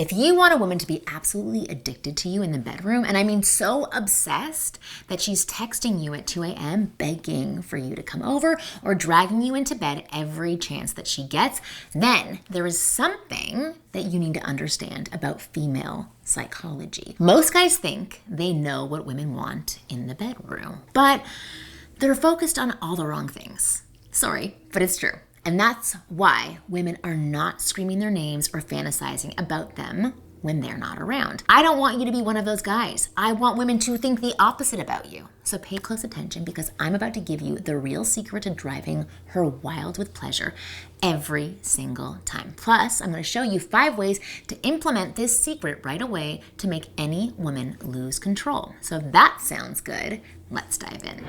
If you want a woman to be absolutely addicted to you in the bedroom, and I mean so obsessed that she's texting you at 2 a.m. begging for you to come over or dragging you into bed every chance that she gets, then there is something that you need to understand about female psychology. Most guys think they know what women want in the bedroom, but they're focused on all the wrong things. Sorry, but it's true. And that's why women are not screaming their names or fantasizing about them when they're not around. I don't want you to be one of those guys. I want women to think the opposite about you. So pay close attention, because I'm about to give you the real secret to driving her wild with pleasure every single time. Plus, I'm going to show you 5 ways to implement this secret right away to make any woman lose control. So if that sounds good, let's dive in.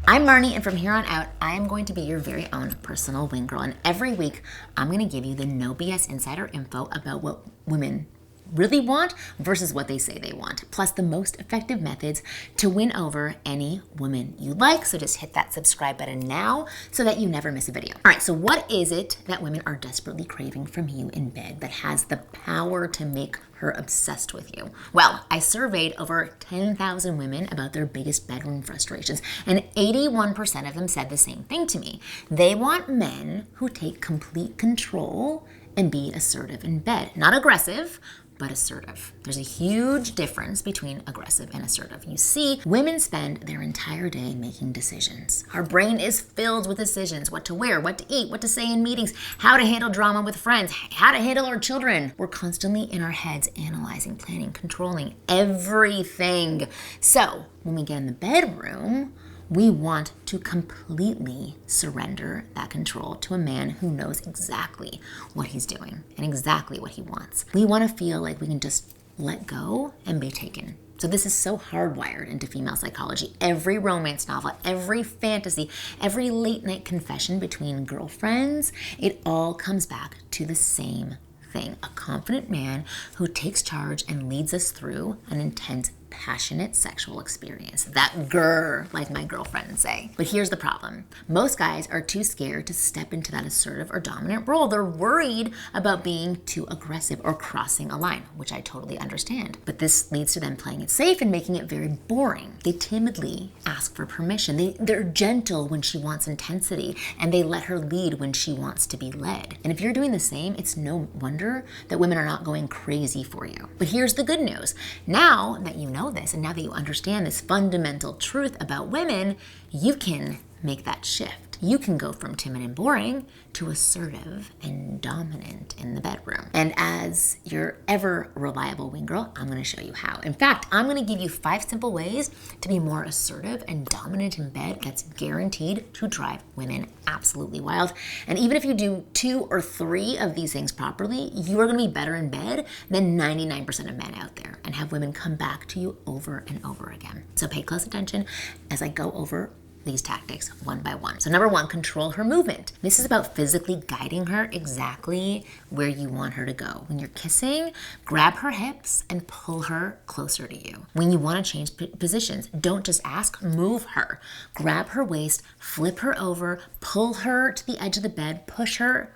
I'm Marni, and from here on out, I am going to be your very own personal wing girl. And every week, I'm going to give you the no BS insider info about what women really want versus what they say they want, plus the most effective methods to win over any woman you like. So just hit that subscribe button now so that you never miss a video. All right, so what is it that women are desperately craving from you in bed that has the power to make her obsessed with you? Well, I surveyed over 10,000 women about their biggest bedroom frustrations, and 81% of them said the same thing to me. They want men who take complete control and be assertive in bed. Not aggressive, but assertive. There's a huge difference between aggressive and assertive. You see, women spend their entire day making decisions. Our brain is filled with decisions: what to wear, what to eat, what to say in meetings, how to handle drama with friends, how to handle our children. We're constantly in our heads analyzing, planning, controlling everything. So when we get in the bedroom, we want to completely surrender that control to a man who knows exactly what he's doing and exactly what he wants. We want to feel like we can just let go and be taken. So this is so hardwired into female psychology. Every romance novel, every fantasy, every late night confession between girlfriends, it all comes back to the same thing: a confident man who takes charge and leads us through an intense, passionate sexual experience. That grrr, like my girlfriends say. But here's the problem. Most guys are too scared to step into that assertive or dominant role. They're worried about being too aggressive or crossing a line, which I totally understand. But this leads to them playing it safe and making it very boring. They timidly ask for permission. They're gentle when she wants intensity, and they let her lead when she wants to be led. And if you're doing the same, it's no wonder that women are not going crazy for you. But here's the good news. Now that you know this, and now that you understand this fundamental truth about women, you can make that shift. You can go from timid and boring to assertive and dominant in the bedroom. And as your ever reliable wing girl, I'm going to show you how. In fact, I'm going to give you 5 simple ways to be more assertive and dominant in bed that's guaranteed to drive women absolutely wild. And even if you do 2 or 3 of these things properly, you are going to be better in bed than 99% of men out there and have women come back to you over and over again. So pay close attention as I go over these tactics one by one. So number 1, control her movement. This is about physically guiding her exactly where you want her to go. When you're kissing, grab her hips and pull her closer to you. When you want to change positions, don't just ask, move her. Grab her waist, flip her over, pull her to the edge of the bed, push her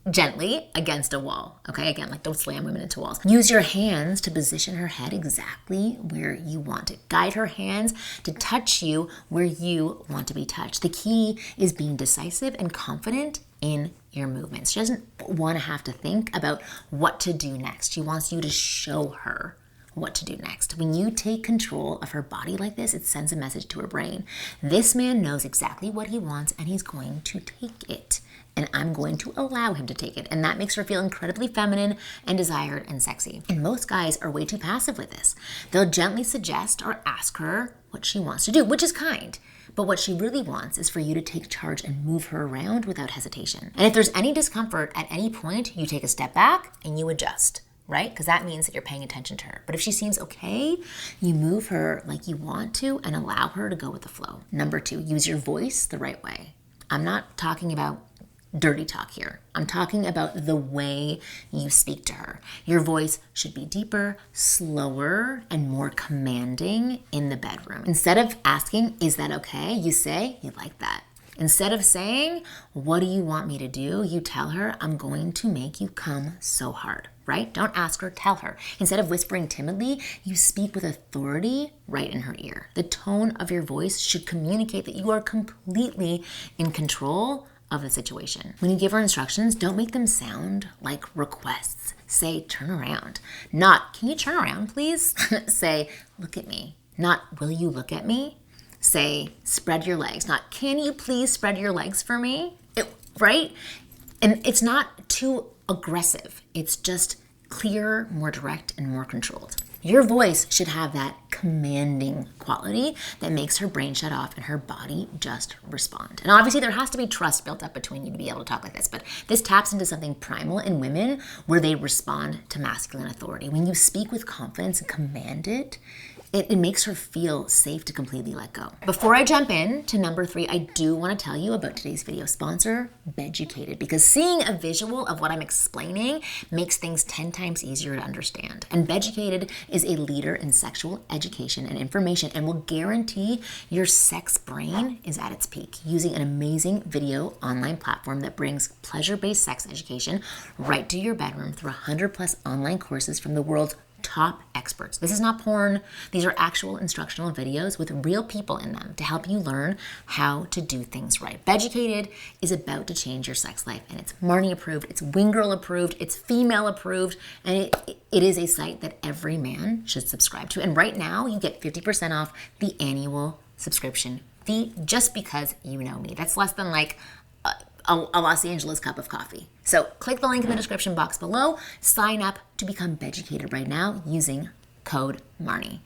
gently against a wall. Okay, again, like don't slam women into walls. Use your hands to position her head exactly where you want it. Guide her hands to touch you where you want to be touched. The key is being decisive and confident in your movements. She doesn't want to have to think about what to do next. She wants you to show her what to do next. When you take control of her body like this, it sends a message to her brain. This man knows exactly what he wants, and he's going to take it. And I'm going to allow him to take it. And that makes her feel incredibly feminine and desired and sexy. And most guys are way too passive with this. They'll gently suggest or ask her what she wants to do, which is kind. But what she really wants is for you to take charge and move her around without hesitation. And if there's any discomfort at any point, you take a step back and you adjust, right? Because that means that you're paying attention to her. But if she seems okay, you move her like you want to and allow her to go with the flow. Number 2, use your voice the right way. I'm not talking about dirty talk here. I'm talking about the way you speak to her. Your voice should be deeper, slower, and more commanding in the bedroom. Instead of asking, "Is that okay?" you say, "You like that." Instead of saying, what do you want me to do? You tell her, I'm going to make you come so hard, right? Don't ask her, tell her. Instead of whispering timidly, you speak with authority right in her ear. The tone of your voice should communicate that you are completely in control of the situation. When you give her instructions, don't make them sound like requests. Say, turn around. Not, can you turn around, please? Say, look at me. Not, will you look at me? Say, spread your legs. Not, can you please spread your legs for me? Right? And it's not too aggressive. It's just clearer, more direct, and more controlled. Your voice should have that commanding quality that makes her brain shut off and her body just respond. And obviously there has to be trust built up between you to be able to talk like this, but this taps into something primal in women where they respond to masculine authority. When you speak with confidence and command it, it makes her feel safe to completely let go. Before I jump in to number 3, I do want to tell you about today's video sponsor, Beducated, because seeing a visual of what I'm explaining makes things 10 times easier to understand. And Beducated is a leader in sexual education and information and will guarantee your sex brain is at its peak using an amazing video online platform that brings pleasure-based sex education right to your bedroom through 100+ online courses from the world's top experts. This is not porn. These are actual instructional videos with real people in them to help you learn how to do things right. Beducated is about to change your sex life, and it's Marni approved, it's Wing Girl approved, it's female approved, and it is a site that every man should subscribe to. And right now you get 50% off the annual subscription fee just because you know me. That's less than like a Los Angeles cup of coffee. So click the link in the description box below, sign up to become Beducated right now using code Marni.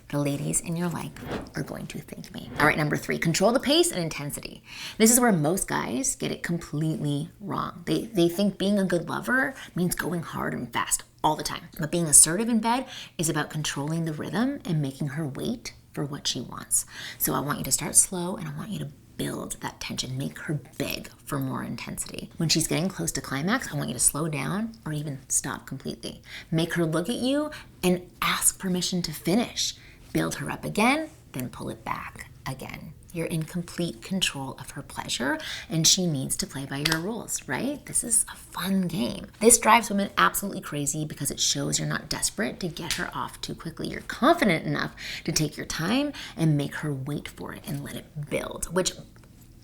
The ladies in your life are going to thank me. All right, number 3, control the pace and intensity. This is where most guys get it completely wrong. They think being a good lover means going hard and fast all the time. But being assertive in bed is about controlling the rhythm and making her wait for what she wants. So I want you to start slow and I want you to build that tension, make her beg for more intensity. When she's getting close to climax, I want you to slow down or even stop completely. Make her look at you and ask permission to finish. Build her up again, then pull it back again. You're in complete control of her pleasure and she needs to play by your rules, right? This is a fun game. This drives women absolutely crazy because it shows you're not desperate to get her off too quickly. You're confident enough to take your time and make her wait for it and let it build, which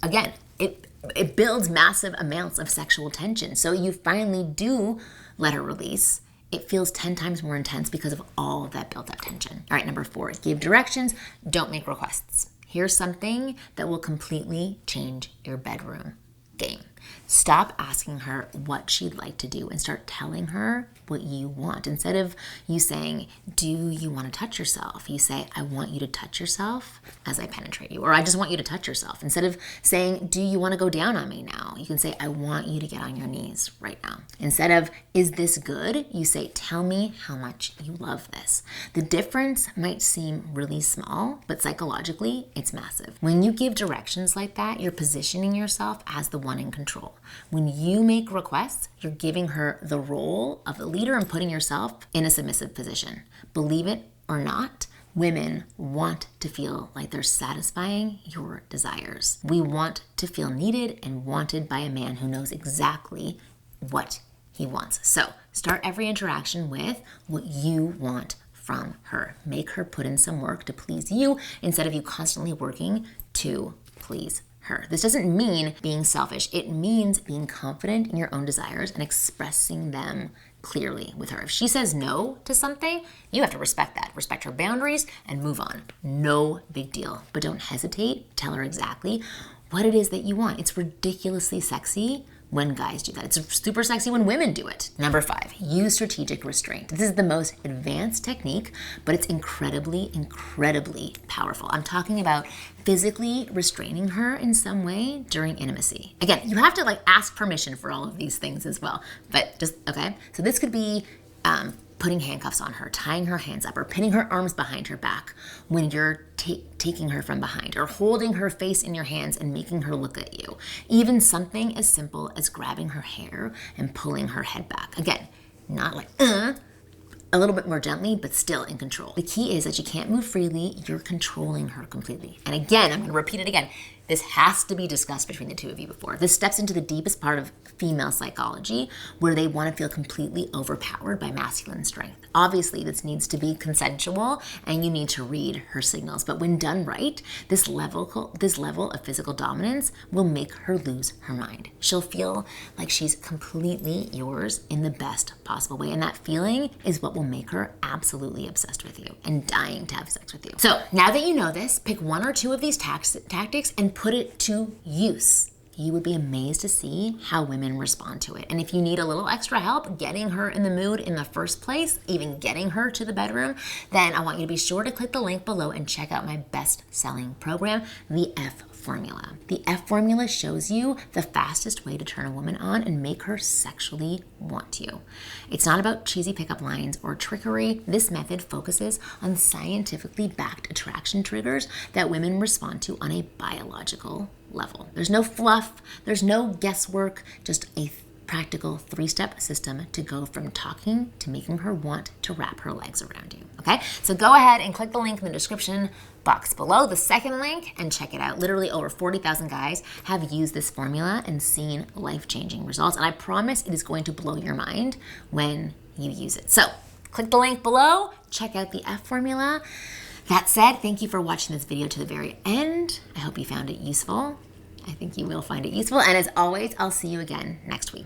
again, it builds massive amounts of sexual tension. So you finally do let her release. It feels 10 times more intense because of all of that built up tension. All right, number 4, give directions, don't make requests. Here's something that will completely change your bedroom game. Stop asking her what she'd like to do and start telling her what you want. Instead of you saying, do you want to touch yourself? You say, I want you to touch yourself as I penetrate you. Or I just want you to touch yourself. Instead of saying, do you want to go down on me now? You can say, I want you to get on your knees right now. Instead of, is this good? You say, tell me how much you love this. The difference might seem really small, but psychologically, it's massive. When you give directions like that, you're positioning yourself as the one in control. When you make requests, you're giving her the role of the leader and putting yourself in a submissive position. Believe it or not, women want to feel like they're satisfying your desires. We want to feel needed and wanted by a man who knows exactly what he wants. So start every interaction with what you want from her. Make her put in some work to please you instead of you constantly working to please her. This doesn't mean being selfish. It means being confident in your own desires and expressing them clearly with her. If she says no to something, you have to respect that. Respect her boundaries and move on. No big deal. But don't hesitate. Tell her exactly what it is that you want. It's ridiculously sexy when guys do that. It's super sexy when women do it. Number 5, use strategic restraint. This is the most advanced technique, but it's incredibly, incredibly powerful. I'm talking about physically restraining her in some way during intimacy. Again, you have to ask permission for all of these things as well, but just, okay? So this could be putting handcuffs on her, tying her hands up, or pinning her arms behind her back when you're taking her from behind, or holding her face in your hands and making her look at you. Even something as simple as grabbing her hair and pulling her head back. Again, not a little bit more gently, but still in control. The key is that you can't move freely. You're controlling her completely. And again, I'm going to repeat it again. This has to be discussed between the two of you before. This steps into the deepest part of female psychology, where they want to feel completely overpowered by masculine strength. Obviously, this needs to be consensual and you need to read her signals. But when done right, this level of physical dominance will make her lose her mind. She'll feel like she's completely yours in the best possible way. And that feeling is what will make her absolutely obsessed with you and dying to have sex with you. So now that you know this, pick one or two of these tactics and put it to use. You would be amazed to see how women respond to it. And if you need a little extra help getting her in the mood in the first place, even getting her to the bedroom, then I want you to be sure to click the link below and check out my best-selling program, the F Formula. The F Formula shows you the fastest way to turn a woman on and make her sexually want you. It's not about cheesy pickup lines or trickery. This method focuses on scientifically backed attraction triggers that women respond to on a biological level. There's no fluff, there's no guesswork, just a practical 3-step system to go from talking to making her want to wrap her legs around you, okay? So go ahead and click the link in the description box below, the second link, and check it out. Literally over 40,000 guys have used this formula and seen life-changing results, and I promise it is going to blow your mind when you use it. So click the link below, check out the F Formula. That said, thank you for watching this video to the very end. I hope you found it useful. I think you will find it useful. And as always, I'll see you again next week.